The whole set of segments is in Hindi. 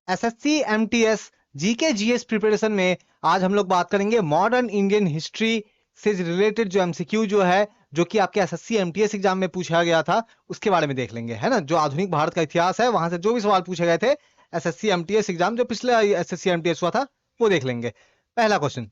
SSC MTS GK GS preparation में आज हम लोग बात करेंगे मॉडर्न इंडियन हिस्ट्री से रिलेटेड जो एमसीक्यू जो है, जो कि आपके एसएससी एमटीएस एग्जाम में पूछा गया था, उसके बारे में देख लेंगे, है ना। जो आधुनिक भारत का इतिहास है वहां से जो भी सवाल पूछे गए थे एसएससी एमटीएस एग्जाम, जो पिछले एसएससी एमटीएस हुआ था, वो देख लेंगे। पहला क्वेश्चन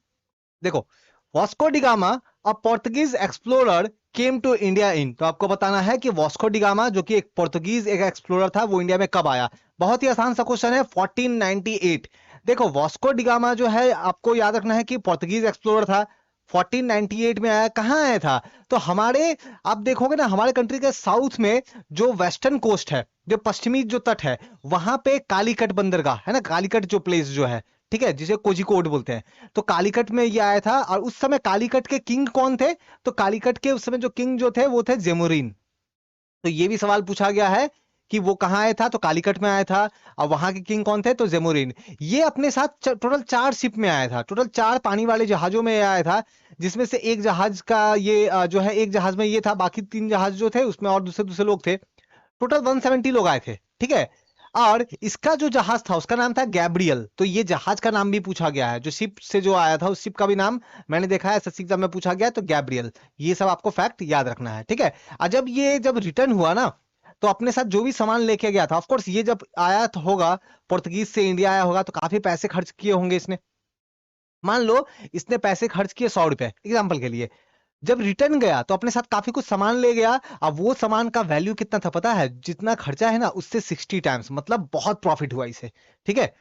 देखो, Vasco da Gama a Portuguese explorer came to India in. तो आपको बताना है कि वास्को डिगामा जो कि एक पोर्तुगीज एक एक्सप्लोरर था, वो इंडिया में कब आया। बहुत ही आसान सा क्वेश्चन है, 1498। देखो वास्को डिगामा जो है, आपको याद रखना है कि पोर्तुगीज एक्सप्लोरर था, 1498 में आया। कहाँ आया था? तो हमारे, आप देखोगे ना, हमारे कंट्री के साउथ में जो वेस्टर्न कोस्ट है, जो पश्चिमी जो तट है, वहां पे कालीकट बंदरगाह है ना, कालीकट जो प्लेस जो है, ठीक है, जिसे कोझिकोड बोलते हैं। तो कालीकट में ये आया था, और उस समय कालीकट के किंग कौन थे? तो कालीकट के उस समय जो किंग जो थे वो थे जेमुरीन। तो ये भी सवाल पूछा गया है कि वो कहाँ आया था, तो कालीकट में आया था। और वहां के किंग कौन थे? तो जेमुरीन। ये अपने साथ टोटल 4 शिप में आया था, टोटल 4 पानी वाले जहाजों में आया था, जिसमें से एक जहाज का ये जो है, एक जहाज में ये था, बाकी 3 जहाज जो थे उसमें और दूसरे दूसरे लोग थे। टोटल 170 लोग आए थे, ठीक है। और इसका जो जहाज था उसका नाम था गैब्रियल। तो ये जहाज का नाम भी पूछा गया है, जो शिप से जो आया था उस शिप का भी नाम मैंने देखा है एसएससी एग्जाम में पूछा गया है, तो गैब्रियल। ये सब आपको फैक्ट याद रखना है, ठीक है। और जब रिटर्न हुआ ना, तो अपने साथ जो भी सामान लेके गया था, ऑफकोर्स ये जब आया तो होगा, पोर्तुगीज से इंडिया आया होगा, तो काफी पैसे खर्च किए होंगे इसने। मान लो इसने पैसे खर्च किए 100 रुपए एग्जाम्पल के लिए। जब रिटर्न गया तो अपने साथ काफी कुछ सामान ले गया। अब वो सामान का वैल्यू कितना था पता है? जितना खर्चा है ना उससे 60 टाइम्स, मतलब बहुत प्रॉफिट हुआ इसे, ठीक है।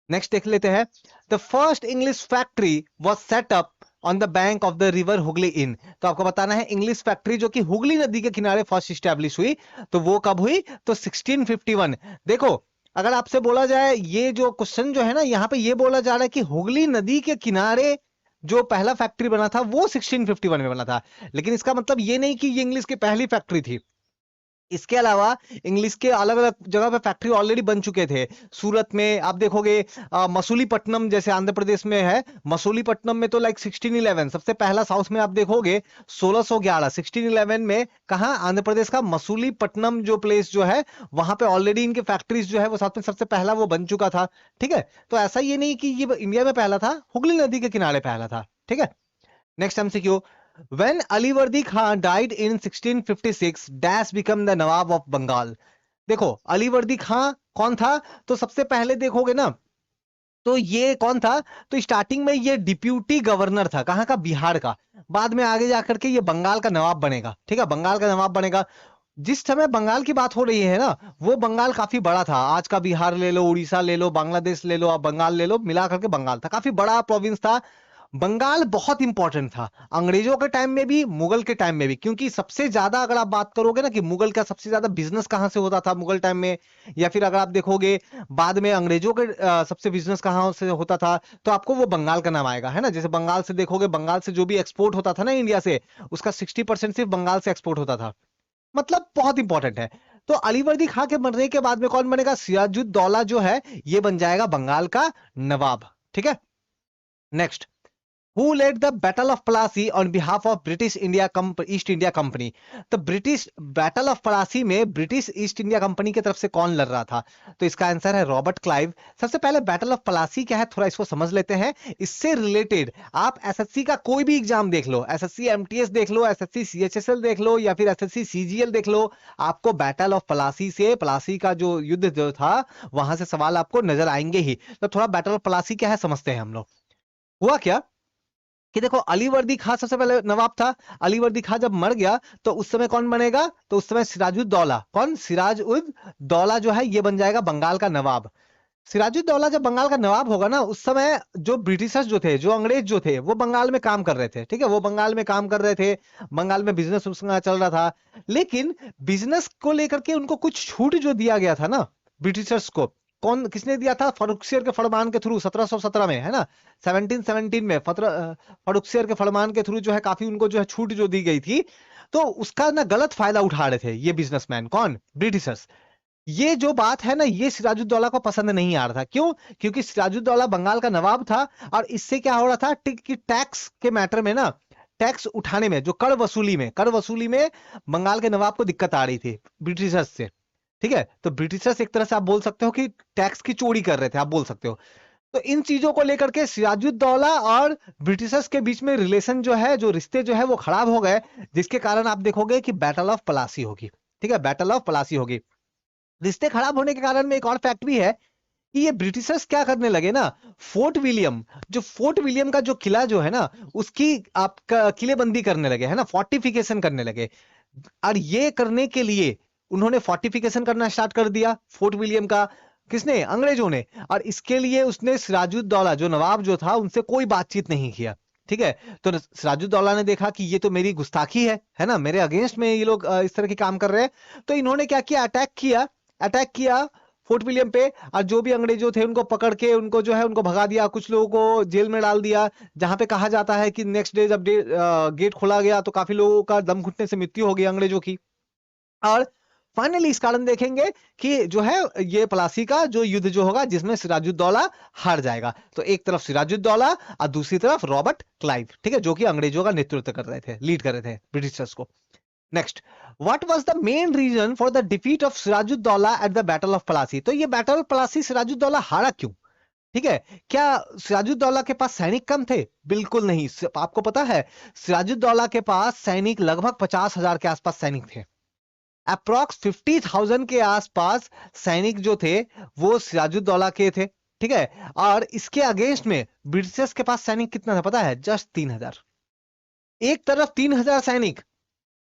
नेक्स्ट देख लेते हैं। The first English factory was set up on the bank of the river Hooghly in. तो आपको बताना है इंग्लिश फैक्ट्री जो कि हुगली नदी के किनारे फर्स्ट स्टैब्लिश हुई, तो वो कब हुई? तो 1651। देखो, अगर आपसे बोला जाए, ये जो क्वेश्चन जो है ना, यहाँ पे ये बोला जा रहा है कि हुगली नदी के किनारे जो पहला फैक्ट्री बना था वो 1651 में बना था, लेकिन इसका मतलब ये नहीं कि ये इंग्लिश की पहली फैक्ट्री थी। इसके अलावा इंग्लिश के अलग अलग जगह पे फैक्ट्री ऑलरेडी बन चुके थे। सूरत में आप देखोगे, मसूलीपट्टनम जैसे आंध्र प्रदेश में है, मसूलीपट्टनम में तो लाइक 1611 सबसे पहला, साउथ में आप देखोगे 1611, 1611 में कहा, आंध्र प्रदेश का मसूलीपट्टनम जो प्लेस जो है, वहां पे ऑलरेडी इनके फैक्ट्रीज जो है वो साथ में सबसे पहला वो बन चुका था, ठीक है। तो ऐसा ये नहीं कि ये इंडिया में पहला था, हुगली नदी के किनारे पहला था, ठीक है। Next MCQ, when Alivardi Khan died in 1656 dash become the nawab of Bengal. देखो अलीवर्दी खां कौन था? तो सबसे पहले देखोगे ना, तो ये कौन था? तो स्टार्टिंग में ये डिप्यूटी गवर्नर था, कहाँ का? बिहार का। बाद में आगे जाकर के ये बंगाल का नवाब बनेगा, ठीक है, बंगाल का नवाब बनेगा। जिस समय बंगाल की बात हो रही है ना, वो बंगाल काफी बड़ा था। आज का बिहार ले लो, उड़ीसा ले लो, बांग्लादेश ले लो, अब बंगाल ले लो, मिला करके बंगाल था, काफी बड़ा प्रोविंस था। बंगाल बहुत इंपॉर्टेंट था अंग्रेजों के टाइम में भी, मुगल के टाइम में भी, क्योंकि सबसे ज्यादा अगर आप बात करोगे ना कि मुगल का सबसे ज्यादा बिजनेस कहाँ से होता था मुगल टाइम में, या फिर अगर आप देखोगे बाद में अंग्रेजों के सबसे बिजनेस कहाँ से होता था, तो आपको वो बंगाल का नाम आएगा, है ना। जैसे बंगाल से देखोगे, बंगाल से जो भी एक्सपोर्ट होता था ना इंडिया से, उसका 60% सिर्फ बंगाल से एक्सपोर्ट होता था, मतलब बहुत इंपॉर्टेंट है। तो अलीवर्दी खां के मरने के बाद में कौन बनेगा? सिराजुद्दौला जो है ये बन जाएगा बंगाल का नवाब, ठीक है। Next, who led the battle of Plassey on behalf of British East India Company। तो ब्रिटिश बैटल ऑफ प्लासी में ब्रिटिश ईस्ट इंडिया कंपनी की तरफ से कौन लड़ रहा था? तो इसका आंसर है रॉबर्ट क्लाइव। सबसे पहले बैटल ऑफ प्लासी क्या है थोड़ा इसको समझ लेते हैं। इससे रिलेटेड आप एसएससी का कोई भी एग्जाम देख लो, एसएससी एमटीएस देख लो, एसएससी सीएचएसएल देख लो, या फिर एसएससी सीजीएल देख लो, आपको बैटल ऑफ प्लासी से, प्लासी का जो युद्ध जो था वहां से सवाल आपको नजर आएंगे ही। तो थोड़ा बैटल ऑफ प्लासी क्या है समझते हैं हम लोग। हुआ क्या कि देखो, अलीवर्दी खां सबसे पहले नवाब था। अलीवर्दी खां जब मर गया तो उस समय कौन बनेगा? तो उस समय सिराजुद्दौला, कौन? सिराजुद्दौला जो है ये बन जाएगा बंगाल का नवाब। सिराजुद्दौला जब बंगाल का नवाब होगा ना, उस समय जो ब्रिटिशर्स जो थे, जो अंग्रेज जो थे, वो बंगाल में काम कर रहे थे, ठीक है, वो बंगाल में काम कर रहे थे, बंगाल में बिजनेस चल रहा था। लेकिन बिजनेस को लेकर के उनको कुछ छूट जो दिया गया था ना ब्रिटिशर्स को, कौन किसने दिया था? फर्रुखसियर के फरमान के थ्रू 1717 में, है ना, 1717 में फर्रुखसियर के फरमान के थ्रू जो है काफी उनको जो है छूट जो दी गई थी। तो उसका ना गलत फायदा उठा रहे थे ये बिजनेसमैन, कौन? ब्रिटिशर्स। ये जो बात है ना, ये सिराजुद्दौला को पसंद नहीं आ रहा था। क्यों? क्योंकि सिराजुद्दौला बंगाल का नवाब था, और इससे क्या हो रहा था कि टैक्स के मैटर में ना, टैक्स उठाने में, जो कर वसूली में बंगाल के नवाब को दिक्कत आ रही थी ब्रिटिशर्स से, ठीक है, तो ब्रिटिशर्स एक तरह से आप बोल सकते हो कि टैक्स की चोरी कर रहे थे, आप बोल सकते हो। तो इन चीजों को लेकर के सिराजुद्दौला और ब्रिटिशर्स के बीच में रिलेशन जो है, जो रिश्ते जो है वो खराब हो गए, जिसके कारण आप देखोगे कि बैटल ऑफ पलासी होगी। ठीक है, बैटल ऑफ पलासी होगी। रिश्ते खराब होने के कारण में एक और फैक्ट भी है कि ये ब्रिटिशर्स क्या करने लगे ना, फोर्ट विलियम का जो किला जो है ना, उसकी आपका किलेबंदी करने लगे, है ना, फोर्टिफिकेशन करने लगे। और ये करने के लिए उन्होंने फोर्टिफिकेशन करना स्टार्ट कर दिया फोर्ट विलियम का। किसने? अंग्रेजों ने। और इसके लिए उसने सिराजुद्दौला जो नवाब जो था उनसे कोई बातचीत नहीं किया। ठीक है, तो सिराजुद्दौला ने देखा कि ये तो मेरी गुस्ताखी है ना, मेरे अगेंस्ट में ये लोग इस तरह के काम कर रहे हैं। तो इन्होंने क्या किया, अटैक किया फोर्ट विलियम पे। और जो भी अंग्रेजों थे उनको पकड़ के उनको जो है उनको भगा दिया, कुछ लोगों को जेल में डाल दिया। जहां पे कहा जाता है कि नेक्स्ट डे जब गेट खोला गया तो काफी लोगों का दम घुटने से मृत्यु हो गई अंग्रेजों की। और फाइनली इस कारण देखेंगे कि जो है ये पलासी का जो युद्ध जो होगा जिसमें सिराजुद्दौला हार जाएगा। तो एक तरफ सिराजुद्दौला और दूसरी तरफ रॉबर्ट क्लाइव, ठीक है, जो कि अंग्रेजों का नेतृत्व कर रहे थे, लीड कर रहे थे ब्रिटिशर्स को। Next, what was the main reason for the defeat of Sirajuddaulah at the battle of Plassey? तो ये बैटल ऑफ पलासी सिराजुद्दौला हारा क्यों? ठीक है, क्या सिराजुद्दौला के पास सैनिक कम थे? बिल्कुल नहीं। आपको पता है सिराजुद्दौला के पास सैनिक लगभग 50,000 के आसपास सैनिक थे। अप्रॉक्स 50,000 के आसपास सैनिक जो थे वो सिराजुद्दौला के थे। ठीक है, और इसके अगेंस्ट में ब्रिटिशर्स के पास सैनिक कितना था पता है? जस्ट 3,000। एक तरफ 3,000 सैनिक,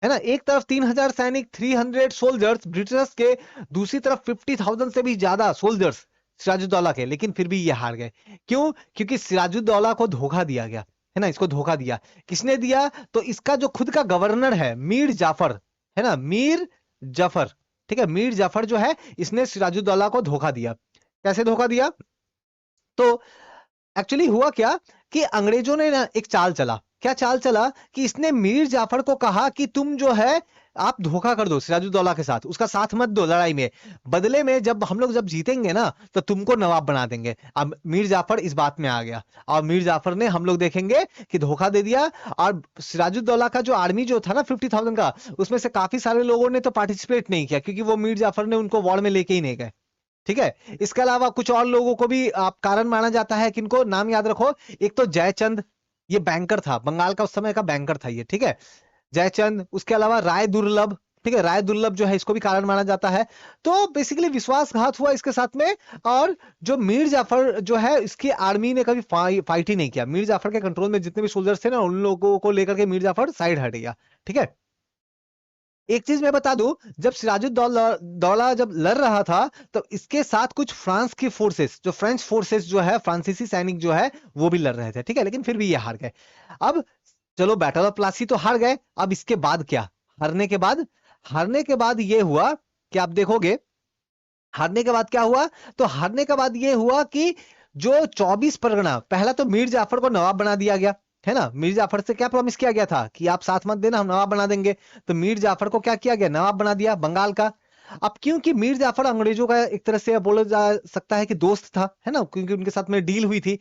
है ना, एक तरफ 3,000 सैनिक, 300 सोल्जर्स ब्रिटिशर्स के, दूसरी तरफ 50,000 से भी ज्यादा सोल्जर्स सिराजुद्दौला के। लेकिन फिर भी ये हार गए। क्यों? क्योंकि सिराजुद्दौला को धोखा दिया गया, है ना, इसको धोखा दिया। किसने दिया? तो इसका जो खुद का गवर्नर है मीर जाफर, है ना, मीर जाफर। ठीक है, मीर जाफर जो है इसने सिराजुद्दौला को धोखा दिया। कैसे धोखा दिया? तो एक्चुअली हुआ क्या कि अंग्रेजों ने ना एक चाल चला। क्या चाल चला? कि इसने मीर जाफर को कहा कि तुम जो है आप धोखा कर दो सिराजुद्दौला के साथ, उसका साथ मत दो लड़ाई में, बदले में जब हम लोग जब जीतेंगे ना तो तुमको नवाब बना देंगे। अब मीर जाफर इस बात में आ गया और मीर जाफर ने, हम लोग देखेंगे कि धोखा दे दिया। और सिराजुद्दौला का जो आर्मी जो था ना 50,000 का, उसमें से काफी सारे लोगों ने तो पार्टिसिपेट नहीं किया क्योंकि वो मीर जाफर ने उनको वॉर में लेके ही नहीं गए। ठीक है, इसके अलावा कुछ और लोगों को भी आप कारण माना जाता है। किनको? नाम याद रखो। एक तो जयचंद, ये बैंकर था, बंगाल का उस समय का बैंकर था ये। ठीक है, जयचंद। उसके अलावा राय दुर्लभ, ठीक है, राय दुर्लभ जो है इसको भी कारण माना जाता है। तो बेसिकली विश्वासघात हुआ इसके साथ में। और जो मीर जाफर जो है इसकी आर्मी ने कभी फाइट ही नहीं किया। मीर जाफर के कंट्रोल में जितने भी सोल्जर्स थे ना उन लोगों को लेकर के मीर जाफर साइड हट गया। ठीक है, एक चीज मैं बता दूं, जब सिराजुद्दौला जब लड़ रहा था तो इसके साथ कुछ फ्रांस की फोर्सेस, जो फ्रेंच फोर्सेस जो है, फ्रांसीसी सैनिक जो है वो भी लड़ रहे थे। ठीक है, लेकिन फिर भी ये हार गए। अब चलो बैटल ऑफ प्लासी तो हार गए। अब इसके बाद क्या? हारने के बाद ये हुआ कि आप देखोगे हारने के बाद क्या हुआ। तो हारने के बाद ये हुआ कि जो 24 परगना, पहला तो मीर जाफर को नवाब बना दिया गया, है ना। मीर जाफर से क्या प्रॉमिस किया गया था कि आप साथ मत देना, हम नवाब बना देंगे। तो मीर जाफर को क्या किया गया? नवाब बना दिया बंगाल का। अब क्योंकि मीर जाफर अंग्रेजों का एक तरह से बोला जा सकता है कि दोस्त था, है ना, क्योंकि उनके साथ में डील हुई थी।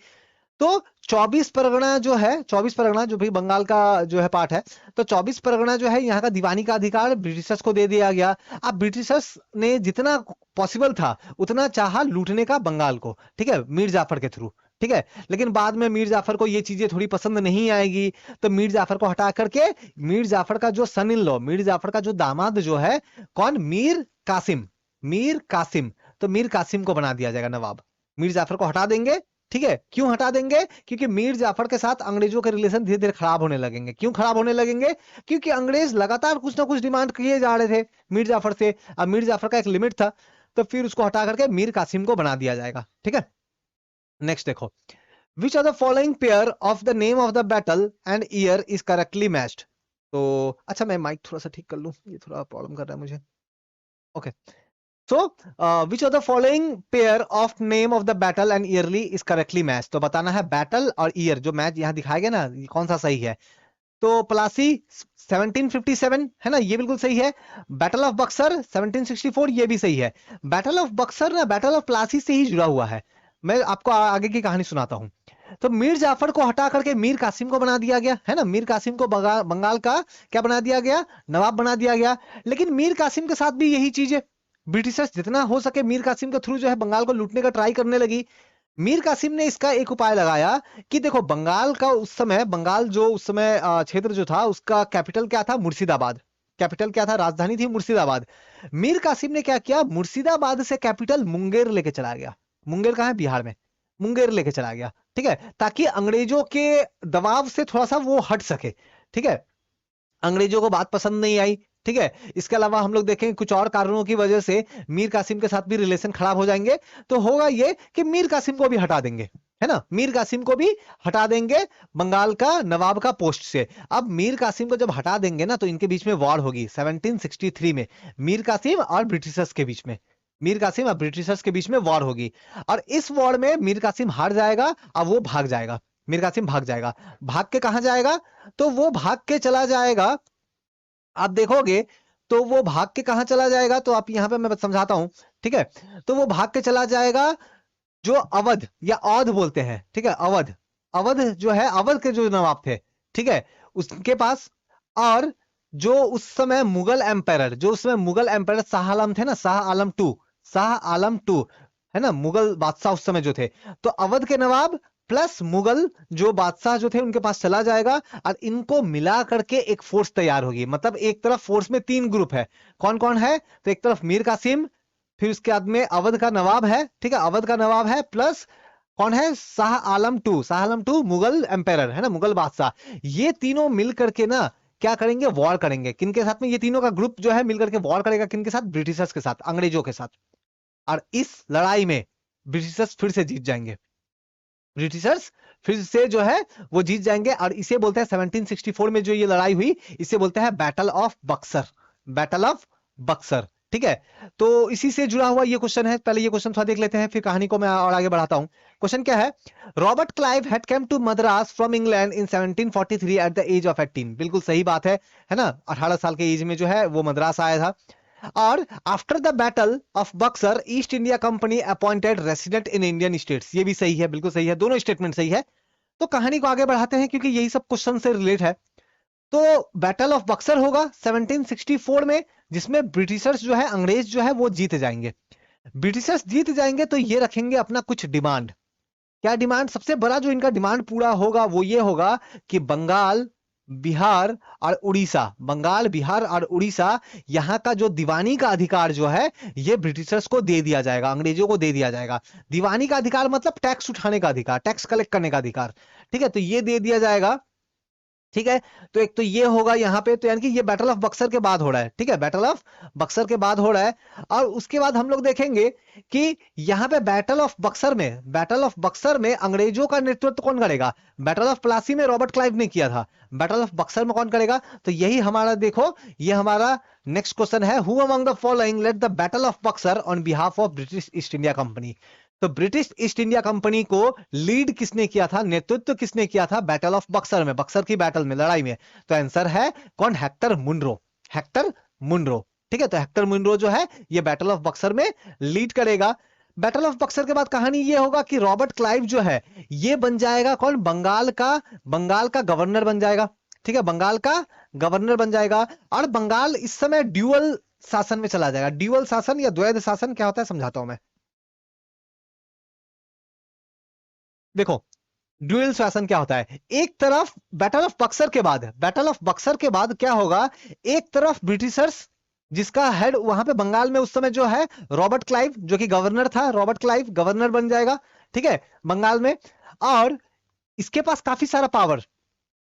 तो 24 परगना जो है, 24 परगना जो भी बंगाल का जो है पार्ट है, तो 24 परगना जो है यहाँ का दीवानी का अधिकार ब्रिटिशर्स को दे दिया गया। अब ब्रिटिशर्स ने जितना पॉसिबल था उतना चाहा लूटने का बंगाल को, ठीक है, मीर जाफर के थ्रू। ठीक है, लेकिन बाद में मीर जाफर को ये चीजें थोड़ी पसंद नहीं आएगी, तो मीर जाफर को हटा करके मीर जाफर का जो सन इन लॉ, मीर जाफर का जो दामाद जो है, कौन? मीर कासिम। तो मीर कासिम को बना दिया जाएगा नवाब। मीर जाफर को हटा देंगे। ठीक है, क्यों हटा देंगे? क्योंकि मीर जाफर के साथ अंग्रेजों के रिलेशन धीरे धीरे खराब होने लगेंगे। क्यों खराब होने लगेंगे? क्योंकि अंग्रेज लगातार कुछ ना कुछ डिमांड किए जा रहे थे मीर जाफर से। अब मीर जाफर का एक लिमिट था, तो फिर उसको हटा करके मीर कासिम को बना दिया जाएगा। ठीक है, नेक्स्ट देखो, which are the following pair of the name of the battle and year is correctly matched? तो अच्छा, मैं माइक थोड़ा सा ठीक कर लूं, ये थोड़ा प्रॉब्लम कर रहा है मुझे। Okay, so which of the following pair of name of the battle and yearly is correctly matched? तो बताना है बैटल और ईयर जो मैच यहाँ दिखाया गया ना, ये कौन सा सही है। तो प्लासी 1757 है ना, ये बिल्कुल सही है। बैटल ऑफ बक्सर 1764, ये भी सही है। बैटल ऑफ बक्सर ना बैटल ऑफ प्लासी से ही जुड़ा हुआ है। मैं आपको आगे की कहानी सुनाता हूँ। तो मीर जाफर को हटा करके मीर कासिम को बना दिया गया, है ना। मीर कासिम को बंगाल का क्या बना दिया गया? नवाब बना दिया गया। लेकिन मीर कासिम के साथ भी यही चीज है, ब्रिटिशर्स जितना हो सके मीर कासिम के थ्रू जो है बंगाल को लूटने का ट्राई करने लगी। मीर कासिम ने इसका एक उपाय लगाया कि देखो बंगाल का उस समय, बंगाल जो उस समय क्षेत्र जो था उसका कैपिटल क्या था, मुर्शिदाबाद। कैपिटल क्या था, राजधानी थी मुर्शिदाबाद। मीर कासिम ने क्या किया, मुर्शिदाबाद से कैपिटल मुंगेर लेके चला गया। मुंगेर कहाँ है, बिहार में। मुंगेर लेके चला गया, ठीक है, ताकि अंग्रेजों के दबाव से थोड़ा सा वो हट सके। ठीक है, अंग्रेजों को बात पसंद नहीं आई। ठीक है, इसके अलावा हम लोग देखेंगे कुछ और कारणों की वजह से मीर कासिम के साथ भी रिलेशन खराब हो जाएंगे। तो होगा ये कि मीर कासिम को भी हटा देंगे, है ना, मीर कासिम को भी हटा देंगे बंगाल का नवाब का पोस्ट से। अब मीर कासिम को जब हटा देंगे ना तो इनके बीच में वॉर होगी 1763 में, मीर कासिम और ब्रिटिशर्स के बीच में। मीर कासिम और ब्रिटिशर्स के बीच में वॉर होगी, और इस वॉर में मीर कासिम हार जाएगा और वो भाग जाएगा। मीर कासिम भाग जाएगा। भाग के कहां जाएगा, तो वो भाग के चला जाएगा, आप देखोगे तो वो भाग के कहां चला जाएगा, तो आप यहां पे मैं समझाता हूं। ठीक है, तो वो भाग के चला जाएगा जो अवध या औध बोलते हैं, ठीक है, अवध। अवध जो है, अवध के जो नवाब थे, ठीक है, उसके पास। और जो उस समय मुगल एम्पायर, जो उसमें मुगल एम्पायर शाह आलम थे ना, शाह आलम टू, शाह आलम टू, है ना, मुगल बादशाह उस समय जो थे, तो अवध के नवाब प्लस मुगल जो बादशाह जो थे उनके पास चला जाएगा, और इनको मिला करके एक फोर्स तैयार होगी। मतलब एक तरफ फोर्स में 3 ग्रुप है। कौन कौन है, तो एक तरफ मीर कासिम, फिर उसके बाद में अवध का नवाब है, ठीक है, अवध का नवाब है, प्लस कौन है, Shah Alam two, Shah Alam two Mughal empire, है ना, मुगल बादशाह। ये तीनों मिल करके ना क्या करेंगे, वॉर करेंगे। किनके साथ में, ये तीनों का ग्रुप जो है मिलकर के वॉर करेगा, किनके साथ, ब्रिटिशर्स के साथ, अंग्रेजों के साथ। और इस लड़ाई में ब्रिटिशर्स फिर से जीत जाएंगे। ब्रिटिशर्स फिर से जो है वो जीत जाएंगे, और इसे बोलते हैं 1764 में जो ये लड़ाई हुई, इसे बोलते हैं battle of Buxar. Battle of Buxar, ठीक है। तो इसी से जुड़ा हुआ ये क्वेश्चन है। पहले ये क्वेश्चन थोड़ा देख लेते हैं, फिर कहानी को मैं और आगे बढ़ाता हूं। क्वेश्चन क्या है, Robert Clive had come to Madras from England in 1743 at the age of 18। बिल्कुल सही बात है ना, 18 साल के एज में जो है वो मद्रास आया था। और after the battle of Buxar east India company appointed resident in Indian states. ये भी सही है, बिल्कुल सही है, दोनों स्टेटमेंट सही है। तो कहानी को आगे बढ़ाते हैं क्योंकि यही सब क्वेश्चन से रिलेट है। तो बैटल ऑफ बक्सर होगा 1764 में, जिसमें ब्रिटिशर्स जो है, अंग्रेज जो है वो जीत जाएंगे। ब्रिटिशर्स जीत जाएंगे तो ये रखेंगे अपना कुछ डिमांड। क्या डिमांड, सबसे बड़ा जो इनका डिमांड पूरा होगा वो ये होगा कि बंगाल, बिहार और उड़ीसा, बंगाल, बिहार और उड़ीसा, यहां का जो दीवानी का अधिकार जो है ये ब्रिटिशर्स को दे दिया जाएगा, अंग्रेजों को दे दिया जाएगा। दीवानी का अधिकार मतलब टैक्स उठाने का अधिकार, टैक्स कलेक्ट करने का अधिकार। ठीक है, तो ये दे दिया जाएगा। ठीक है, तो एक तो ये होगा यहाँ पे, तो यानी कि ये बैटल ऑफ बक्सर के बाद हो रहा है। ठीक है, बैटल ऑफ बक्सर के बाद हो रहा है। और उसके बाद हम लोग देखेंगे कि यहाँ पे बैटल ऑफ बक्सर में, बैटल ऑफ बक्सर में अंग्रेजों का नेतृत्व कौन करेगा। बैटल ऑफ प्लासी में रॉबर्ट क्लाइव ने किया था, बैटल ऑफ बक्सर में कौन करेगा। तो यही हमारा देखो, ये हमारा नेक्स्ट क्वेश्चन है, who among the following led the battle of Buxar on behalf of British East India Company. तो ब्रिटिश ईस्ट इंडिया कंपनी को लीड किसने किया था, नेतृत्व किसने किया था बैटल ऑफ बक्सर में, बक्सर की बैटल में, लड़ाई में। तो आंसर है कौन, हेक्टर मुनरो, हेक्टर मुनरो। ठीक है, तो हेक्टर मुनरो जो है ये बैटल ऑफ बक्सर में लीड करेगा। बैटल ऑफ बक्सर के बाद कहानी ये होगा कि रॉबर्ट क्लाइव जो है ये बन जाएगा कौन, बंगाल का गवर्नर बन जाएगा। ठीक है, बंगाल का गवर्नर बन जाएगा। और बंगाल इस समय ड्यूअल शासन में चला जाएगा। ड्यूअल शासन या द्वैध शासन क्या होता है समझाता हूं मैं। देखो, ड्यूअल शासन क्या होता है, एक तरफ बैटल ऑफ बक्सर के बाद, बैटल ऑफ बक्सर के बाद क्या होगा, एक तरफ ब्रिटिशर्स जिसका हेड वहां पे बंगाल में उस समय जो है रॉबर्ट क्लाइव, जो कि गवर्नर था, रॉबर्ट क्लाइव गवर्नर बन जाएगा। ठीक है, बंगाल में। और इसके पास काफी सारा पावर,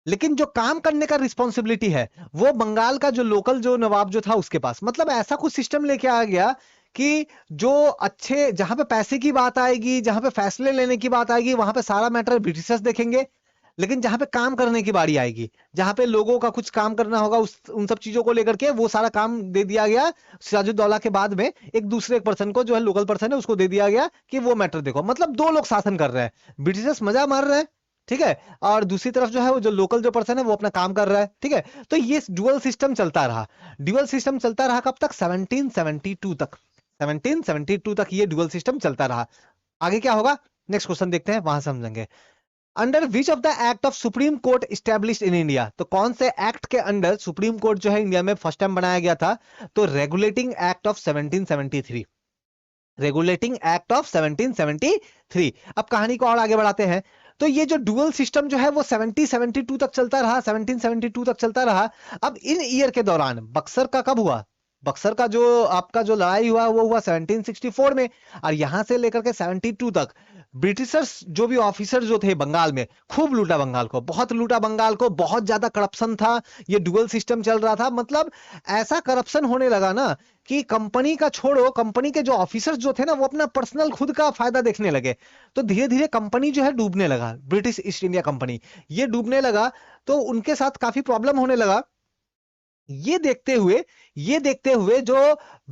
लेकिन जो काम करने का रिस्पॉन्सिबिलिटी है वो बंगाल का जो लोकल जो नवाब जो था उसके पास। मतलब ऐसा कुछ सिस्टम लेके आ गया कि जो अच्छे, जहां पे पैसे की बात आएगी, जहां पे फैसले लेने की बात आएगी, वहां पे सारा मैटर ब्रिटिशर्स देखेंगे। लेकिन जहां पे काम करने की बारी आएगी, जहां पे लोगों का कुछ काम करना होगा, उन सब चीजों को लेकर के वो सारा काम दे दिया गया सिराजुद्दौला के बाद में, एक दूसरे पर्सन को, जो है लोकल पर्सन है, उसको दे दिया गया कि वो मैटर देखो। मतलब 2 लोग शासन कर रहे हैं, ब्रिटिशर्स मजा मार रहे हैं, ठीक है, और दूसरी तरफ जो है वो जो लोकल जो पर्सन है वो अपना काम कर रहा है। ठीक है, तो ये डुअल सिस्टम चलता रहा। डुअल सिस्टम चलता रहा कब तक, 1772 तक, 1772 तक ये डुअल सिस्टम चलता रहा। आगे क्या होगा, नेक्स्ट क्वेश्चन देखते हैं, वहां समझेंगे। Under which of the act of supreme court established in India, तो कौन से एक्ट के अंडर सुप्रीम कोर्ट जो है इंडिया में फर्स्ट टाइम बनाया गया था? तो regulating act of 1773, regulating act of 1773। अब कहानी को और आगे बढ़ाते हैं। तो ये जो डुअल सिस्टम जो है वो 1772 तक चलता रहा, 1772 तक चलता रहा। अब इन ईयर के दौरान बक्सर का कब हुआ? बक्सर का जो आपका जो लड़ाई हुआ वो हुआ 1764 में, और यहां से लेकर के 72 तक ब्रिटिशर्स जो भी ऑफिसर जो थे बंगाल में, खूब लूटा बंगाल को, बहुत लूटा बंगाल को, बहुत ज्यादा करप्शन था, ये डुअल सिस्टम चल रहा था। मतलब ऐसा करप्शन होने लगा ना कि कंपनी का छोड़ो, कंपनी के जो ऑफिसर्स जो थे ना वो अपना पर्सनल खुद का फायदा देखने लगे। तो धीरे धीरे कंपनी जो है डूबने लगा, ब्रिटिश ईस्ट इंडिया कंपनी ये डूबने लगा। तो उनके साथ काफी प्रॉब्लम होने लगा। ये देखते हुए ये देखते हुए जो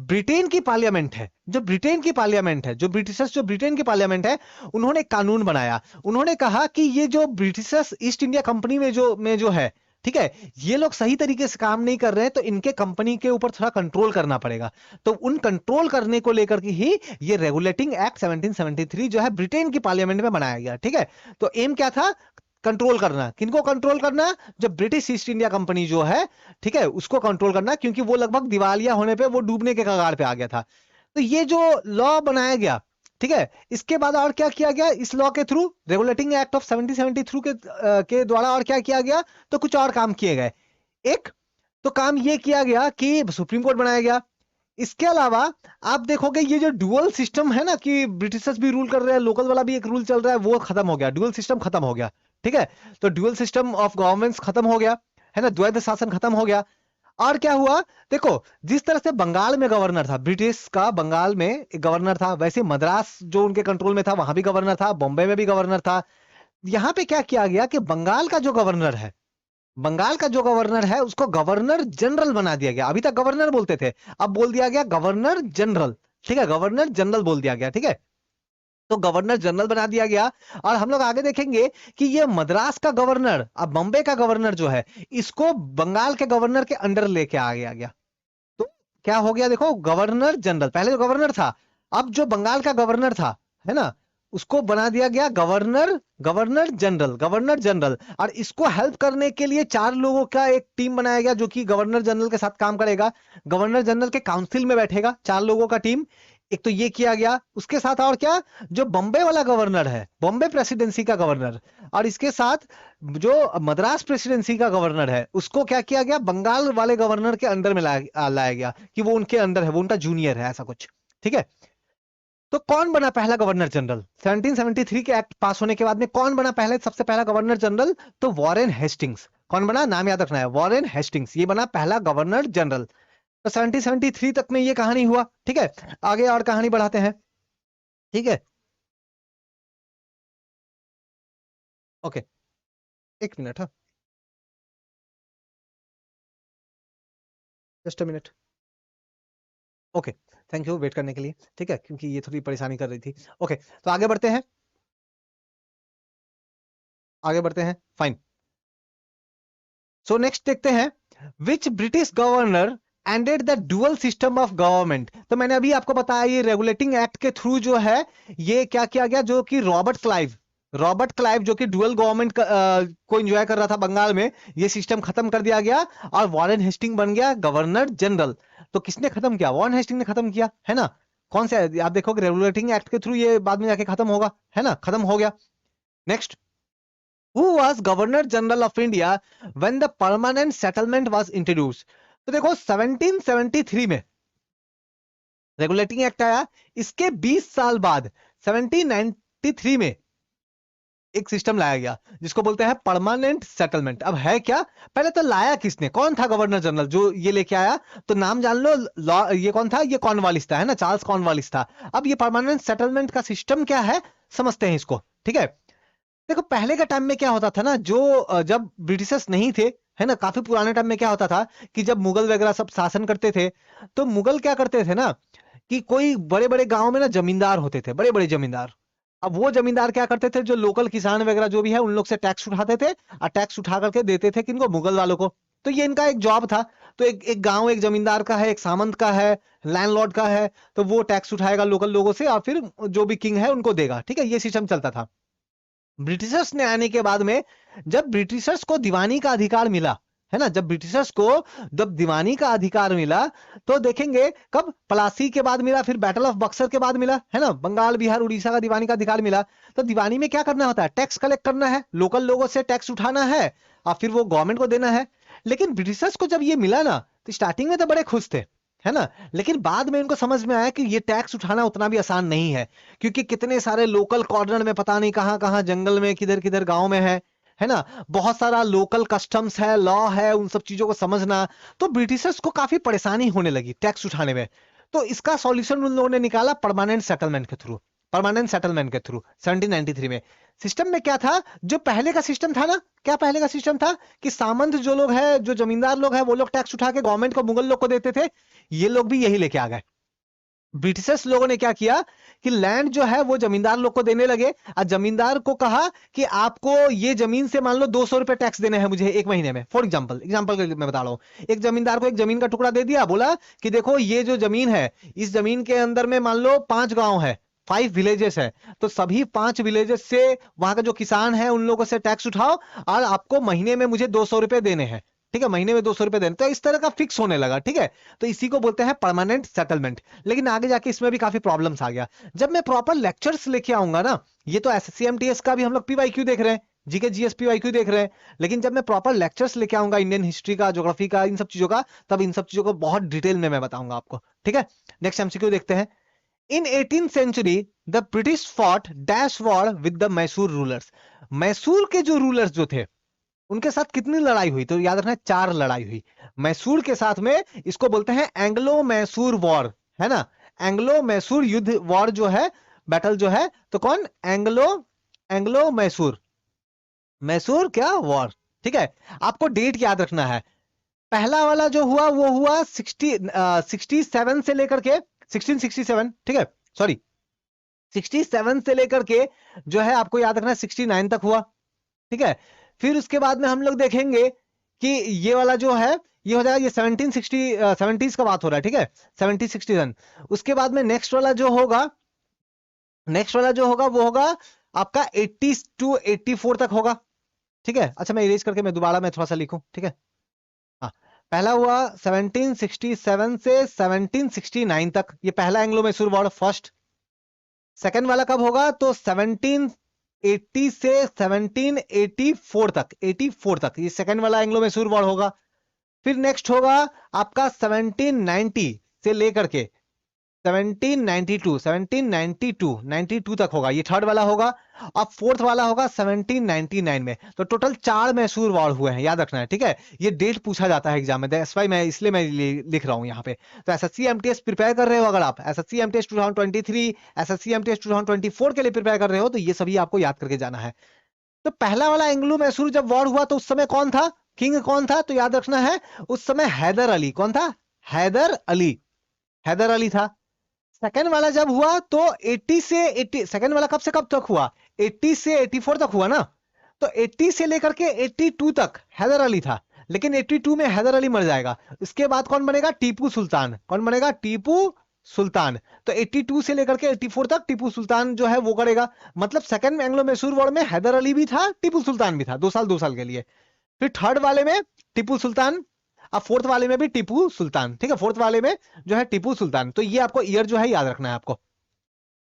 ब्रिटेन की पार्लियामेंट है, जो ब्रिटेन की पार्लियामेंट है, जो ब्रिटिशर्स जो ब्रिटेन की पार्लियामेंट है, उन्होंने एक कानून बनाया। उन्होंने कहा कि ये जो ब्रिटिशर्स ईस्ट इंडिया कंपनी में जो है, ठीक है, ये लोग सही तरीके से काम नहीं कर रहे हैं, तो इनके कंपनी के ऊपर थोड़ा कंट्रोल करना पड़ेगा। तो उन कंट्रोल करने को लेकर के ही ये रेगुलेटिंग एक्ट 1773 जो है ब्रिटेन की पार्लियामेंट में बनाया गया। ठीक है, तो एम क्या था? कंट्रोल करना। किनको कंट्रोल करना? जब ब्रिटिश ईस्ट इंडिया कंपनी जो है, ठीक है, उसको कंट्रोल करना, क्योंकि वो लगभग दिवालिया होने पे वो डूबने के कगार पे आ गया था। तो ये जो लॉ बनाया गया, ठीक है, इसके बाद और क्या किया गया इस लॉ के थ्रू, रेगुलेटिंग एक्ट ऑफ 1773 के द्वारा और क्या किया गया? तो कुछ और काम किए गए। एक तो काम ये किया गया कि सुप्रीम कोर्ट बनाया गया। इसके अलावा आप देखोगे ये जो डुअल सिस्टम है ना, कि ब्रिटिशर्स भी रूल कर रहे हैं, लोकल वाला भी एक रूल चल रहा है, वो खत्म हो गया, डुअल सिस्टम खत्म हो गया। ठीक है, तो डुअल सिस्टम ऑफ गवर्नमेंट्स खत्म हो गया, है ना, द्वैध शासन खत्म हो गया। और क्या हुआ? देखो, जिस तरह से बंगाल में गवर्नर था, ब्रिटिश का बंगाल में एक गवर्नर था, वैसे मद्रास जो उनके कंट्रोल में था वहां भी गवर्नर था, बॉम्बे में भी गवर्नर था। यहाँ पे क्या किया गया कि बंगाल का जो गवर्नर है, बंगाल का जो गवर्नर है उसको गवर्नर जनरल बना दिया गया। अभी तक गवर्नर बोलते थे, अब बोल दिया गया गवर्नर जनरल। ठीक है, गवर्नर जनरल बोल दिया गया। ठीक है, तो गवर्नर जनरल बना दिया गया। और हम लोग आगे देखेंगे कि ये मद्रास का गवर्नर, अब बॉम्बे का गवर्नर जो है, इसको बंगाल के गवर्नर के अंडर लेके आ गया। तो क्या हो गया? देखो, गवर्नर जनरल, पहले जो गवर्नर था, अब जो बंगाल का गवर्नर था, है ना, उसको बना दिया गया governor, governor general, governor general. और इसको हेल्प करने के लिए 4 लोगों का एक टीम बनाया गया जो कि गवर्नर जनरल के साथ काम करेगा। गवर्नर जनरल के काउंसिल में बैठेगा 4 लोगों का टीम। एक तो ये किया गया, उसके साथ और क्या, जो बॉम्बे वाला गवर्नर है, बॉम्बे प्रेसिडेंसी का गवर्नर, और इसके साथ जो मद्रास प्रेसिडेंसी का गवर्नर है, उसको क्या किया गया? बंगाल वाले गवर्नर के अंडर में लाया गया, कि वो उनके अंदर है, वो उनका जूनियर है, ऐसा कुछ। ठीक है, तो कौन बना पहला गवर्नर जनरल? 1773 के एक्ट पास होने के बाद में कौन बना सबसे पहला गवर्नर जनरल? तो वॉरेन हेस्टिंग्स। कौन बना? नाम याद रखना है, वॉरेन हेस्टिंग्स, ये बना पहला गवर्नर जनरल। तो 1773 तक में ये कहानी हुआ। ठीक है, आगे और कहानी बढ़ाते हैं। ठीक है, ओके, एक मिनट, हाँ, just a minute. Okay, thank you wait करने के लिए। ठीक है, क्योंकि ये थोड़ी परेशानी कर रही थी। ओके, तो आगे बढ़ते हैं, आगे बढ़ते हैं, फाइन। सो नेक्स्ट देखते हैं, विच British governor ended the dual system of government. तो मैंने अभी आपको बताया ये रेगुलेटिंग एक्ट के थ्रू जो है ये क्या किया गया, जो कि रॉबर्ट क्लाइव जो कि डुअल गवर्नमेंट को एंजॉय कर रहा था बंगाल में, ये सिस्टम खत्म कर दिया गया और वॉरेन हेस्टिंग बन गया गवर्नर जनरल। तो किसने खत्म किया? वॉरेन हेस्टिंग ने खत्म किया, है ना। कौन सा है? आप देखोगे रेगुलेटिंग एक्ट के थ्रू ये बाद में जाके खत्म होगा, है ना, खत्म हो गया। Next, who was governor general of India when the permanent settlement was introduced? तो देखो 1773 में रेगुलेटिंग एक्ट आया, इसके 20 साल बाद 1793 में एक सिस्टम लाया गया जिसको बोलते हैं परमानेंट सेटलमेंट। अब है क्या? पहले तो लाया किसने? कौन था गवर्नर जनरल जो ये लेके आया? तो नाम जान लो, ये कौन था? ये कॉर्नवालिस था, है ना, चार्ल्स कॉर्नवालिस था। अब ये परमानेंट सेटलमेंट का सिस्टम क्या है, समझते हैं इसको। ठीक है, देखो पहले का टाइम में क्या होता था ना, जो जब ब्रिटिशर्स नहीं थे, है ना, काफी पुराने टाइम में क्या होता था कि जब मुगल वगैरह सब शासन करते थे, तो मुगल क्या करते थे ना कि कोई बड़े बड़े गांव में ना जमींदार होते थे, बड़े बड़े जमींदार। अब वो जमींदार क्या करते थे, जो लोकल किसान वगैरह जो भी है उन लोग से टैक्स उठाते थे, और टैक्स उठा करके देते थे किनको? मुगल वालों को। तो ये इनका एक जॉब था। तो एक एक गांव एक जमींदार का है, एक सामंत का है, लैंडलॉर्ड का है, तो वो टैक्स उठाएगा लोकल लोगों से और फिर जो भी किंग है उनको देगा। ठीक है, ये सिस्टम चलता था। ब्रिटिशर्स ने आने के बाद में जब ब्रिटिशर्स को दीवानी का अधिकार मिला, है ना, जब ब्रिटिशर्स को जब दीवानी का अधिकार मिला, तो देखेंगे कब, प्लासी के बाद मिला, फिर बैटल ऑफ बक्सर के बाद मिला, है ना, बंगाल बिहार उड़ीसा का दीवानी का अधिकार मिला। तो दीवानी में क्या करना होता है, टैक्स कलेक्ट करना है, लोकल लोगों से टैक्स उठाना है और फिर वो गवर्नमेंट को देना है। लेकिन ब्रिटिशर्स को जब ये मिला ना, तो स्टार्टिंग में तो बड़े खुश थे, है ना, लेकिन बाद में इनको समझ में आया कि ये टैक्स उठाना उतना भी आसान नहीं है, क्योंकि कितने सारे लोकल कॉर्नर में पता नहीं कहां कहां जंगल में किधर किधर गांव में है ना, बहुत सारा लोकल कस्टम्स है, लॉ है, उन सब चीजों को समझना। तो ब्रिटिशर्स को काफी परेशानी होने लगी टैक्स उठाने में। तो इसका सॉल्यूशन उन लोगों ने निकाला परमानेंट सेटलमेंट के थ्रू, परमानेंट सेटलमेंट के थ्रू 1793 में। सिस्टम में क्या था, जो पहले का सिस्टम था ना, क्या पहले का सिस्टम था कि सामंत जो लोग हैं, जो जमींदार लोग हैं, वो लोग टैक्स उठा के गवर्नमेंट को, मुगल लोग को देते थे। ये लोग भी यही लेके आ गए। ब्रिटिशर्स लोगों ने क्या किया कि लैंड जो है वो जमींदार लोग को देने लगे, और जमींदार को कहा कि आपको ये जमीन से मान लो 200 रुपए टैक्स देने हैं मुझे एक महीने में। फॉर एग्जाम्पल के लिए मैं बता रहा हूं, एक जमींदार को एक जमीन का टुकड़ा दे दिया, बोला कि देखो ये जो जमीन है, इस जमीन के अंदर में मान लो 5 गांव है, 5 विलेजेस है, तो सभी 5 विलेजेस से वहां का जो किसान है उन लोगों से टैक्स उठाओ और आपको महीने में मुझे 200 रुपए देने हैं, ठीक है, महीने में 200 रुपए देने। तो इस तरह का फिक्स होने लगा, ठीक है, तो इसी को बोलते हैं परमानेंट सेटलमेंट। लेकिन आगे जाके इसमें भी काफी प्रॉब्लम्स आ गया। जब मैं प्रॉपर लेक्चर्स लेके आऊंगा ना, ये तो एसएससी एमटीएस का भी हम लोग पीवाईक्यू देख रहे हैं, जीके जीएस पीवाईक्यू देख रहे हैं, लेकिन जब मैं प्रॉपर लेक्चर्स लेके आऊंगा इंडियन हिस्ट्री का, ज्योग्राफी का, इन सब चीजों का, तब इन सब चीजों को बहुत डिटेल में मैं बताऊंगा आपको, ठीक है। नेक्स्ट एमसीक्यू देखते हैं। In 18th century the British fought dash war with the Mysore rulers. Mysore के जो रूलर्स जो थे उनके साथ कितनी लड़ाई हुई, तो याद रखना 4 लड़ाई हुई मैसूर के साथ में। इसको बोलते हैं एंग्लो मैसूर वॉर, है ना, एंग्लो मैसूर युद्ध, वॉर जो है, बैटल जो है, तो कौन, एंग्लो, एंग्लो मैसूर, मैसूर क्या वॉर, ठीक है। आपको डेट याद रखना है। पहला वाला जो हुआ वो हुआ 67 से लेकर के 1667, ठीक है, सॉरी 67 से लेकर के जो है आपको याद रखना 69 तक हुआ, ठीक है। फिर उसके बाद में हम लोग देखेंगे कि ये वाला जो है ये हो जाएगा, ये 1760 70s का बात हो रहा है, ठीक है, 1767। उसके बाद में नेक्स्ट वाला जो होगा, नेक्स्ट वाला जो होगा वो होगा आपका 80 to 84 तक होगा, ठीक है। अच्छा मैं इरेज करके मैं दोबारा मैं थोड़ा सा लिखूं, ठीक है। हाँ, पहला हुआ 1767 से 1769 तक, ये पहला Anglo Mysore war first. Second वाला कब होगा, तो 1780 से 1784 तक, 84 तक ये सेकंड वाला एंग्लो मैसूर वॉर होगा। फिर नेक्स्ट होगा आपका 1790 से लेकर के 1792 तक होगा, ये थर्ड वाला होगा। और फोर्थ वाला होगा 1799 में। तो टोटल 4 मैसूर वॉर हुए हैं, याद रखना है, ठीक है। ये डेट पूछा जाता है एग्जाम में, दैट्स व्हाई मैं इसलिए मैं लिख रहा हूं यहाँ पे। तो एसएससी एमटीएस प्रिपेयर कर रहे हो, अगर आप एसएससी एमटीएस 2023, एसएससी एमटीएस 2024 के लिए प्रिपेयर कर रहे हो, तो ये सभी आपको याद करके जाना है। तो पहला वाला एंग्लो मैसूर जब वॉर हुआ तो उस समय कौन था, किंग कौन था, तो याद रखना है उस समय हैदर अली। कौन था, हैदर अली, हैदर अली था। सेकंड वाला जब हुआ तो 80 से 80, सेकंड वाला कब से कब तक हुआ, 80 से 84 तक हुआ ना। तो 80 से लेकर के 82 तक हैदर अली था, लेकिन 82 में हैदर अली मर जाएगा। इसके बाद कौन बनेगा, टीपू सुल्तान। कौन बनेगा, टीपू सुल्तान। तो 82 से लेकर के 84 तक टीपू सुल्तान जो है वो करेगा। मतलब सेकंड एंग्लो मैसूर वॉर में हैदर अली भी था, टीपू सुल्तान भी था, 2 साल के लिए। फिर थर्ड वाले में टीपू सुल्तान, अब फोर्थ वाले में भी टीपू सुल्तान, ठीक है, फोर्थ वाले में जो है टीपू सुल्तान। तो ये आपको ईयर जो है याद रखना है आपको।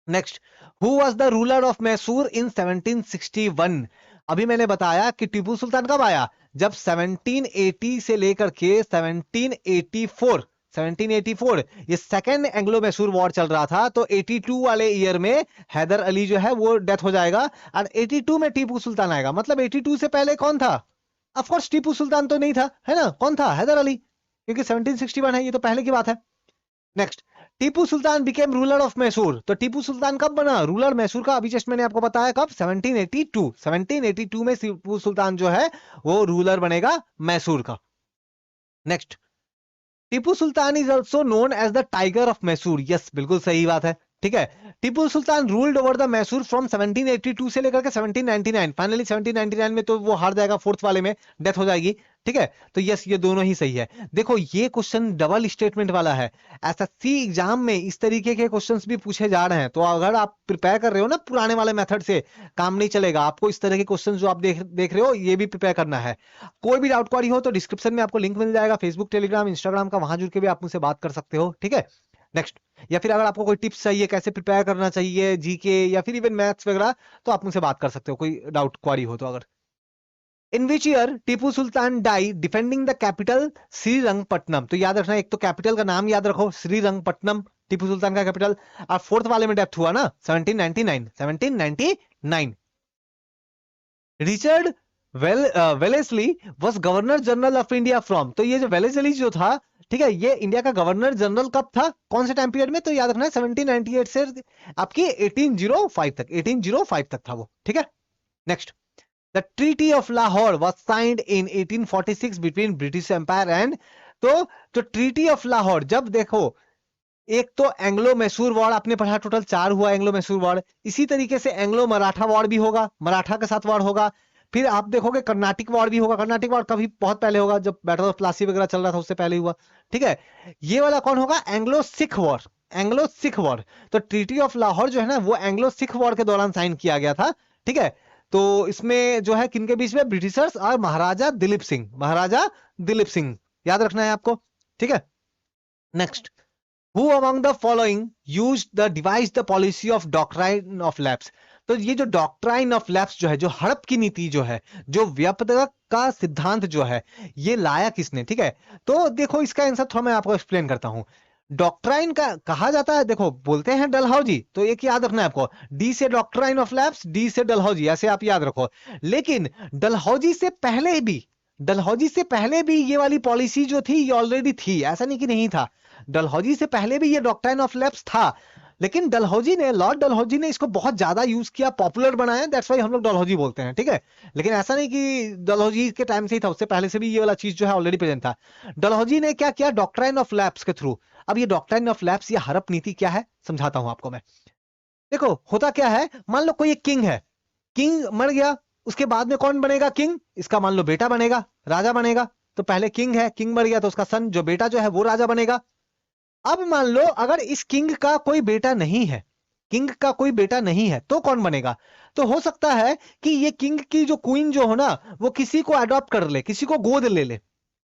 Next, who was the ruler of Mysore in 1761। अभी मैंने बताया कि टीपू सुल्तान कब आया, जब 1780 से लेकर के 1784 ये सेकेंड एंग्लो मैसूर वॉर चल रहा था। तो 82 वाले ईयर में हैदर अली जो है वो डेथ हो जाएगा और 82 में टीपू सुल्तान आएगा। मतलब 82 से पहले कौन था, ऑफ कोर्स टीपू सुल्तान तो नहीं था, है ना, कौन था, हैदर अली, क्योंकि 1761 है, ये तो पहले की बात है। Next, Tipu Sultan became ruler of Mysore. तो टीपू सुल्तान कब बना रूलर मैसूर का, अभी जस्ट मैंने आपको बताया कब, 1782 में टीपू सुल्तान जो है वो रूलर बनेगा मैसूर का। Next, Tipu Sultan is also known as the tiger of Mysore. Yes, बिल्कुल सही बात है, ठीक है। Tipu Sultan ruled over the Mysore from 1782 से लेकर के 1799, फाइनली 1799 में तो वो हार जाएगा, फोर्थ वाले में डेथ हो जाएगी। ठीक है, तो यस ये दोनों ही सही है। देखो ये क्वेश्चन डबल स्टेटमेंट वाला है। एसएससी एग्जाम में इस तरीके के क्वेश्चंस भी पूछे जा रहे हैं, तो अगर आप प्रिपेयर कर रहे हो ना पुराने वाले मेथड से, काम नहीं चलेगा आपको। इस तरह के क्वेश्चन जो आप देख रहे हो ये भी प्रिपेयर करना है। कोई भी डाउट क्वारी हो तो डिस्क्रिप्शन में आपको लिंक मिल जाएगा, फेसबुक, टेलीग्राम, इंस्टाग्राम का, वहां जुड़ के भी आप मुझसे बात कर सकते हो। ठीक है, नेक्स्ट। या फिर अगर आपको कोई टिप्स चाहिए कैसे प्रिपेयर करना चाहिए जीके या फिर इवन मैथ्स वगैरह, तो आप मुझसे बात कर सकते हो, कोई डाउट क्वारी हो तो। अगर in which year Tipu Sultan die defending the capital Srirangapatna, तो याद रखना, एक तो कैपिटल का नाम याद रखो, श्रीरंगपट्टनम टीपू सुल्तान का कैपिटल। और फोर्थ वाले में डेथ हुआ ना 1799। Richard Wellesley was governor general of India from, तो ये जो वेलेस्ली जो था, ठीक है, ये इंडिया का गवर्नर जनरल कब था, कौन से टाइम पीरियड में, तो याद रखना है 1798 से आपकी 1805 तक, 1805 तक था वो। ठीक है, next. The treaty of Lahore was signed in 1846 between British empire and, तो जो ट्रीटी ऑफ लाहौर, जब देखो एक तो एंग्लो मैसूर वॉर आपने पढ़ा, टोटल 4 हुआ एंग्लो मैसूर वॉर, इसी तरीके से एंग्लो मराठा वॉर भी होगा, मराठा के साथ वॉर होगा। फिर आप देखोगे कर्नाटिक वॉर भी होगा, कर्नाटिक वॉर कभी बहुत पहले होगा, जब बैटल ऑफ प्लासी वगैरह चल रहा था उससे पहले हुआ। ठीक है, ये वाला कौन होगा, Anglo Sikh war, Anglo Sikh war. तो ट्रीटी ऑफ लाहौर जो है ना, वो एंग्लो सिख वॉर के दौरान साइन किया गया था। ठीक है, तो इसमें जो है किनके बीच में, ब्रिटिशर्स और महाराजा दिलीप सिंह, महाराजा दिलीप सिंह याद रखना है आपको। ठीक है, next. Who among the following used the devised the policy of doctrine of lapse, तो ये जो डॉक्ट्राइन ऑफ लैप्स जो है, जो हड़प की नीति जो है, जो व्यापक का सिद्धांत जो है, ये लाया किसने। ठीक है, तो देखो इसका आंसर थोड़ा मैं आपको एक्सप्लेन करता हूं। डॉक्ट्राइन का कहा जाता है, देखो बोलते हैं डलहौजी, तो एक याद रखना है आपको, डी से डॉक्ट्राइन ऑफ लैप्स, डी से डलहौजी, ऐसे आप याद रखो। लेकिन डलहौजी से पहले भी, डलहौजी से पहले भी ये वाली पॉलिसी जो थी ये ऑलरेडी थी, ऐसा नहीं कि नहीं था। डलहौजी से पहले भी ये डॉक्ट्राइन ऑफ लैप्स था, लेकिन डलहौजी ने, लॉर्ड डलहौजी ने इसको बहुत ज्यादा यूज किया, पॉपुलर बनाया, दैट्स व्हाई हम लोग डलहौजी बोलते हैं। ठीक है, लेकिन ऐसा नहीं कि डलहौजी के टाइम से ही था, उससे पहले से भी ये वाला चीज जो है ऑलरेडी प्रेजेंट था। डलहौजी ने क्या किया, डॉक्ट्राइन ऑफ लैप्स के थ्रू। अब ये डॉक्ट्राइन ऑफ लैप्स, ये हड़प नीति क्या है समझाता हूं आपको मैं। देखो होता क्या है, मान लो कोई एक किंग है, किंग मर गया, उसके बाद में कौन बनेगा किंग, इसका मान लो बेटा बनेगा, राजा बनेगा। तो पहले किंग है, किंग मर गया तो उसका सन, जो बेटा जो है वो राजा बनेगा। अब मान लो अगर इस किंग का कोई बेटा नहीं है, किंग का कोई बेटा नहीं है, तो कौन बनेगा। तो हो सकता है कि ये किंग की जो क्वीन जो हो ना, वो किसी को अडॉप्ट कर ले, किसी को गोद ले ले,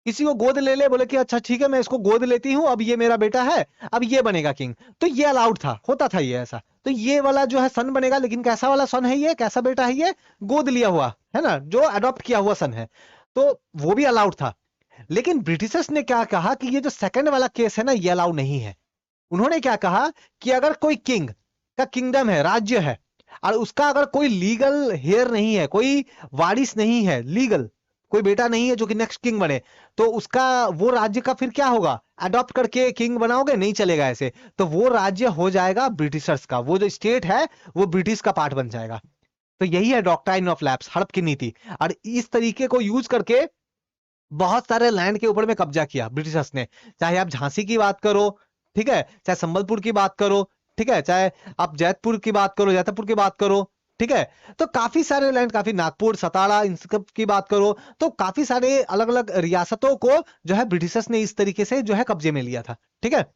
किसी को गोद ले ले, बोले कि अच्छा ठीक है मैं इसको गोद लेती हूं, अब ये मेरा बेटा है, अब ये बनेगा किंग। तो ये अलाउड था, होता था ये ऐसा। तो ये वाला जो है सन बनेगा, लेकिन कैसा वाला सन है ये, कैसा बेटा है ये, गोद लिया हुआ है ना, जो अडॉप्ट किया हुआ सन है, तो वो भी अलाउड था। लेकिन ब्रिटिशर्स ने क्या कहा कि ये जो सेकंड वाला केस है ना, ये अलाउ नहीं है। उन्होंने क्या कहा कि अगर कोई किंग का किंगडम है, राज्य है, और उसका अगर कोई लीगल हेयर नहीं है, कोई वारिस नहीं है, लीगल कोई बेटा नहीं है जो कि नेक्स्ट किंग बने, तो उसका वो राज्य का फिर क्या होगा, अडॉप्ट करके किंग बनाओगे, नहीं चलेगा ऐसे। तो वो राज्य हो जाएगा ब्रिटिशर्स का, वो जो स्टेट है वो ब्रिटिश का पार्ट बन जाएगा। तो यही है डॉक्ट्राइन ऑफ लैप्स, हड़प की नीति। और इस तरीके को यूज करके बहुत सारे लैंड के ऊपर में कब्जा किया ब्रिटिशर्स ने, चाहे आप झांसी की बात करो, ठीक है, चाहे संबलपुर की बात करो, ठीक है, चाहे आप जैतपुर की बात करो, जैतपुर की बात करो, ठीक है। तो काफी सारे लैंड, काफी नागपुर, सतारा, इन सब की बात करो, तो काफी सारे अलग अलग रियासतों को जो है ब्रिटिशर्स ने इस तरीके से जो है कब्जे में लिया था। ठीक है,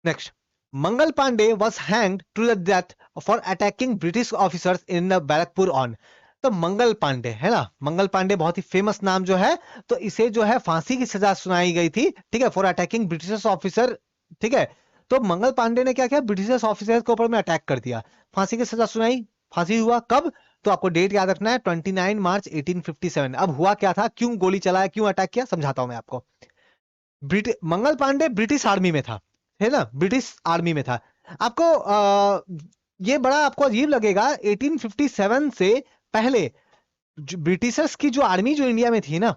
next. Mangal Pande was hanged to the death for attacking British officers in Barrackpore on, तो मंगल पांडे है ना, मंगल पांडे बहुत ही फेमस नाम जो है, तो इसे जो है फांसी की सजा सुनाई गई थी, ठीक है, फॉर अटैकिंग ब्रिटिश ऑफिसर। ठीक है, तो मंगल पांडे ने क्या किया, ब्रिटिश ऑफिसर के ऊपर में अटैक कर दिया, फांसी की सजा सुनाई। फांसी हुआ कब, तो आपको डेट याद रखना है, 29 मार्च 1857। अब हुआ क्या था, क्यों गोली चलाया, क्यों अटैक किया, समझाता हूं मैं आपको। मंगल पांडे ब्रिटिश आर्मी में था, है ना, ब्रिटिश आर्मी में था। आपको ये बड़ा आपको अजीब लगेगा, 1857 से पहले ब्रिटिशर्स की जो आर्मी जो इंडिया में थी ना,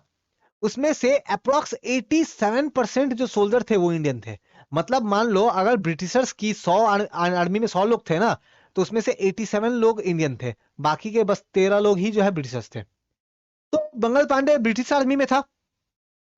उसमें से अप्रोक्स 87% जो सोल्जर थे वो इंडियन थे। मतलब मान लो अगर ब्रिटिशर्स की 100 आर्मी में 100 लोग थे ना, तो उसमें से 87 लोग इंडियन थे, बाकी के बस 13 लोग ही जो है ब्रिटिशर्स थे। तो मंगल पांडे ब्रिटिश आर्मी में था,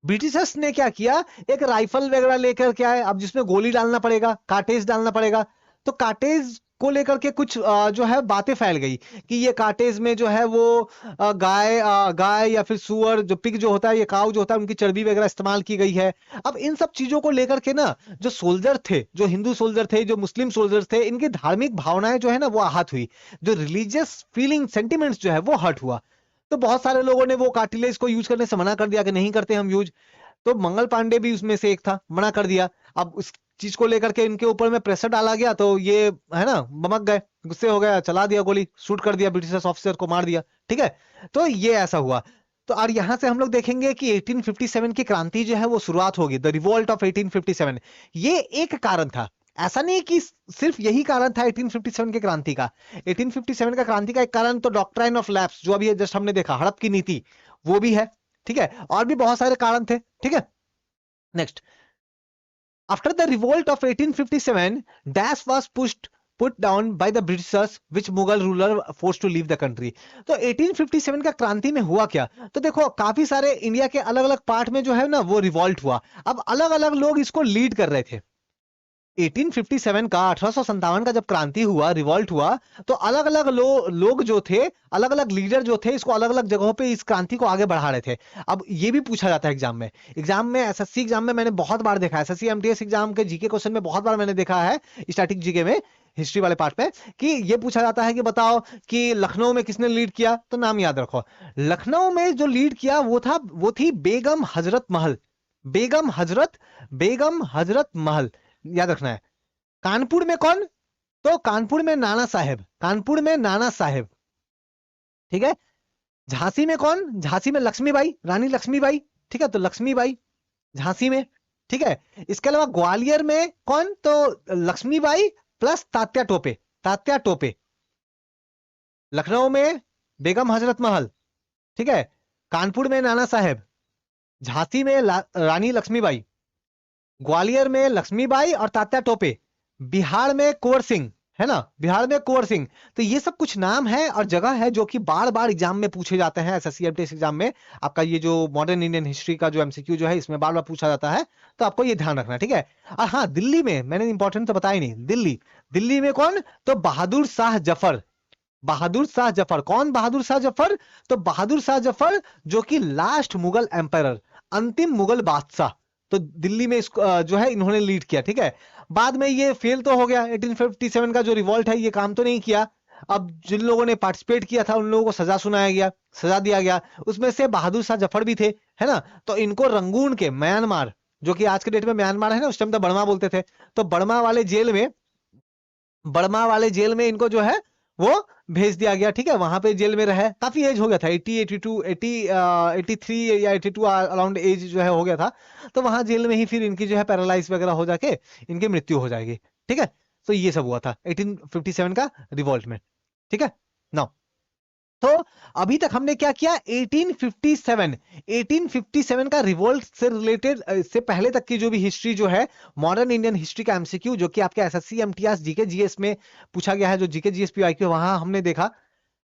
ब्रिटिशर्स ने क्या किया, एक राइफल वगैरह लेकर के आए, अब जिसमें गोली डालना पड़ेगा, कार्टेज डालना पड़ेगा, तो कार्टेज को लेकर के कुछ जो है बातें फैल गई कि ये कार्टेज में जो है वो गाय या फिर सुअर, जो पिग जो होता है, ये काऊ जो होता है, उनकी चर्बी वगैरह इस्तेमाल की गई है। अब इन सब चीजों को लेकर के ना जो सोल्जर थे, जो हिंदू सोल्जर थे, जो मुस्लिम सोल्जर्स थे, इनकी धार्मिक भावनाएं जो है ना वो आहत हुई, जो रिलीजियस फीलिंग सेंटिमेंट्स जो है वो हर्ट हुआ। तो बहुत सारे लोगों ने वो कार्टिलेज को यूज करने से मना कर दिया कि नहीं करते हम यूज। तो मंगल पांडे भी उसमें से एक था, मना कर दिया। अब उस चीज को लेकर के इनके ऊपर में प्रेशर डाला गया, तो ये है ना बमक गए, गुस्से हो गया, चला दिया गोली, शूट कर दिया, ब्रिटिश ऑफिसर को मार दिया। ठीक है, तो ये ऐसा हुआ। तो और यहां से हम लोग देखेंगे कि 1857 की क्रांति जो है वो शुरुआत होगी, द रिवोल्ट ऑफ 1857। ये एक कारण था, ऐसा नहीं कि सिर्फ यही कारण था 1857 के क्रांति का। 1857 का क्रांति का एक कारण तो डॉक्ट्राइन ऑफ लैप्स, जो अभी जस्ट हमने देखा, हड़प की नीति, वो भी है। ठीक है, और भी बहुत सारे कारण थे। ठीक है, next, after the revolt of 1857 dash was put down by the Britishers which Mughal ruler forced to leave the country. तो 1857 का क्रांति में हुआ क्या, तो देखो काफी सारे इंडिया के अलग अलग पार्ट में जो है ना वो रिवॉल्ट हुआ। अब अलग अलग लोग इसको लीड कर रहे थे। 1857 का 1857 का जब क्रांति हुआ, रिवॉल्ट हुआ, तो अलग अलग लोग जो थे, अलग अलग लीडर जो थे, इसको अलग अलग जगहों पे इस क्रांति को आगे बढ़ा रहे थे। अब ये भी पूछा जाता है एग्जाम में एसएससी एग्जाम में मैंने बहुत बार देखा है, एसएससी एमटीएस एग्जाम के जीके क्वेश्चन में बहुत बार मैंने देखा है, स्टैटिक जीके में, हिस्ट्री वाले पार्ट में, कि ये पूछा जाता है कि बताओ कि लखनऊ में किसने लीड किया, तो नाम याद रखो। लखनऊ में जो लीड किया वो थी बेगम हजरत महल। बेगम हजरत महल याद रखना है। कानपुर में कौन, तो कानपुर में नाना साहेब। ठीक है, झांसी में कौन, झांसी में लक्ष्मीबाई, रानी लक्ष्मीबाई। ठीक है, तो लक्ष्मीबाई झांसी में। ठीक है, इसके अलावा ग्वालियर में कौन, तो लक्ष्मीबाई प्लस तात्या टोपे। लखनऊ में बेगम हजरत महल। ठीक है, कानपुर में नाना साहेब, झांसी में रानी लक्ष्मीबाई, ग्वालियर में लक्ष्मीबाई और तात्या टोपे, बिहार में कुंवर सिंह, है ना, बिहार में कुंवर सिंह। तो ये सब कुछ नाम है और जगह है जो कि बार बार एग्जाम में पूछे जाते हैं, एसएससी एमटीएस एग्जाम में। आपका ये जो मॉडर्न इंडियन हिस्ट्री का जो एमसीक्यू जो है, इसमें बार बार पूछा जाता है, तो आपको ये ध्यान रखना है। ठीक है, और हाँ, दिल्ली में मैंने इंपॉर्टेंट तो बताया नहीं, दिल्ली में कौन, तो बहादुर शाह जफर। कौन बहादुर शाह जफर, तो बहादुर शाह जफर जो कि लास्ट मुगल एम्पायर, अंतिम मुगल बादशाह। तो दिल्ली में इसको जो है इन्होंने लीड किया। ठीक है, बाद में ये फेल तो हो गया, 1857 का जो रिवॉल्ट है ये काम तो नहीं किया। अब जिन लोगों ने पार्टिसिपेट किया था उन लोगों को सजा दिया गया, उसमें से बहादुर शाह जफर भी थे, है ना। तो इनको रंगून के, म्यांमार, जो कि आज के डेट में म्यांमार है ना, उस टाइम तो बर्मा बोलते थे, तो बर्मा वाले जेल में इनको जो है वो भेज दिया गया। ठीक है, वहां पे जेल में रहे, काफी एज हो गया था, 83 या 82 अराउंड एज जो है हो गया था। तो वहां जेल में ही फिर इनकी जो है पैरालाइज वगैरह हो जाके इनकी मृत्यु हो जाएगी। ठीक है, तो ये सब हुआ था 1857 का रिवॉल्ट में। ठीक है, नाउ तो अभी तक हमने क्या किया, 1857 का रिवोल्ट से रिलेटेड, इससे पहले तक की जो भी हिस्ट्री जो है, मॉडर्न इंडियन हिस्ट्री का एमसीक्यू, जो कि आपके एसएससी एमटीएस जीके जीएस में पूछा गया है, जो जीके जीएस पीआईक्यू वहां हमने देखा।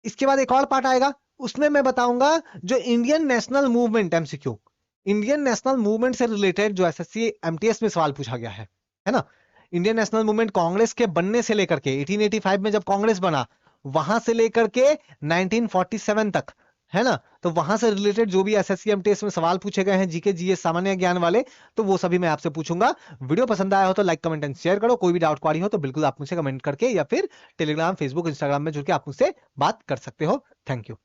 इसके बाद एक और पार्ट आएगा, उसमें मैं बताऊंगा जो Indian national movement MCQ, Indian national movement से रिलेटेड जो एसएससी एमटीएस में सवाल पूछा गया है ना। इंडियन नेशनल मूवमेंट कांग्रेस के बनने से लेकर के 1885 में जब कांग्रेस बना, वहां से लेकर के 1947 तक, है ना। तो वहां से रिलेटेड जो भी एसएससी एमटीएस में सवाल पूछे गए हैं, जीके जीएस सामान्य ज्ञान वाले, तो वो सभी मैं आपसे पूछूंगा। वीडियो पसंद आया हो तो लाइक कमेंट एंड शेयर करो। कोई भी डाउट क्वारी हो तो बिल्कुल आप मुझसे कमेंट करके या फिर टेलीग्राम, फेसबुक, इंस्टाग्राम में जुड़ के आप मुझसे बात कर सकते हो। Thank you.